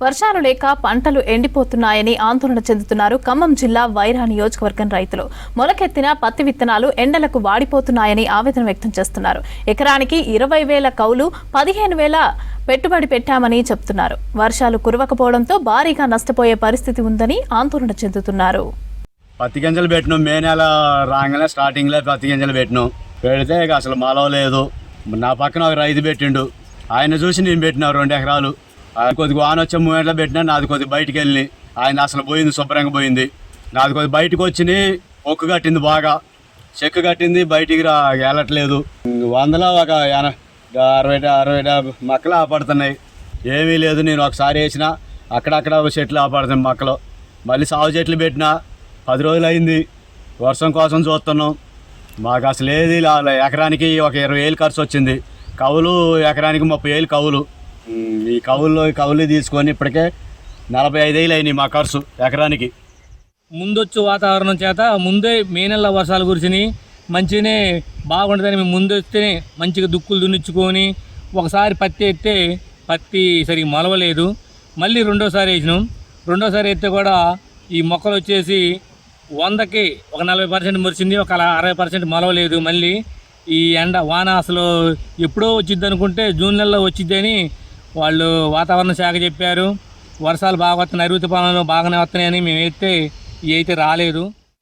వర్షాలు లేక పంటలు ఎండిపోతున్నాయని ఆందోళన చెందుతున్నారు ఖమ్మం జిల్లా వైరా నియోజకవర్గం రైతులు. మొలకెత్తిన పత్తి విత్తనాలు ఎండలకు వాడిపోతున్నాయని ఆవేదన వ్యక్తం చేస్తున్నారు. ఎకరానికి 20,000 కౌలు, 15,000 పెట్టుబడి పెట్టామని చెప్తున్నారు. వర్షాలు కురవకపోవడంతో భారీగా నష్టపోయే పరిస్థితి ఉందని ఆందోళన చెందుతున్నారు. పత్తి గింజలు పెట్టినాం, మే నెల రాగానే స్టార్టింగ్లో పత్తి గింజలు పెడితే ఇక అసలు మలవలేదు. నా పక్కన ఒక రైతు పెట్టిండు, ఆయన చూసి నేను పెట్టినా 2 ఎకరాలు. ఆయన కొద్దిగా వాన వచ్చే 3 గంటలు పెట్టినా, నాది కొద్దిగా బయటికి వెళ్ళి ఆయన అసలు పోయింది, శుభ్రంగా పోయింది. నాది కొద్దిగా బయటకు వచ్చి ఒక్కు కట్టింది, బాగా చెక్కు కట్టింది, బయటికి వెళ్ళట్లేదు. 100లో ఒక 60 మొక్కలు ఆపడుతున్నాయి. ఏమీ లేదు. నేను ఒకసారి వేసిన అక్కడక్కడ చెట్లు ఆపడుతున్నాయి మొక్కలు. మళ్ళీ సాగు చెట్లు పెట్టినా 10 రోజులు అయింది. వర్షం కోసం చూస్తున్నాం. మాకు అసలు ఏది ఎకరానికి ఒక 20,000 ఖర్చు వచ్చింది. కవులు ఎకరానికి 30,000 కవులు. ఈ కవులు తీసుకొని ఇప్పటికే 45,000 అయినాయి మా ఖర్చు ఎకరానికి. ముందొచ్చు వాతావరణం చేత ముందే మే నెల వర్షాలు కురిసినాయి, మంచిగానే బాగుంటుందని మేము ముందు వస్తేనే మంచిగా దుక్కులు దున్నించుకొని ఒకసారి పత్తి ఎత్తే పత్తి సరిగ్గా మొలవలేదు. మళ్ళీ రెండోసారి వేసినాం. రెండోసారి ఎత్తే కూడా ఈ మొక్కలు వచ్చేసి 100కి ఒక 40% మురిసింది, ఒక 60% మొలవలేదు. మళ్ళీ ఈ ఎండ వాన అసలు ఎప్పుడో వచ్చిద్ది అనుకుంటే జూన్ నెలలో వచ్చిద్దని వాళ్ళు వాతావరణ శాఖ చెప్పారు. వర్షాలు బాగా వస్తున్నాయి, నైరుతి పవనాలు బాగానే వస్తున్నాయని మేము వేస్తే ఇవి అయితే రాలేదు.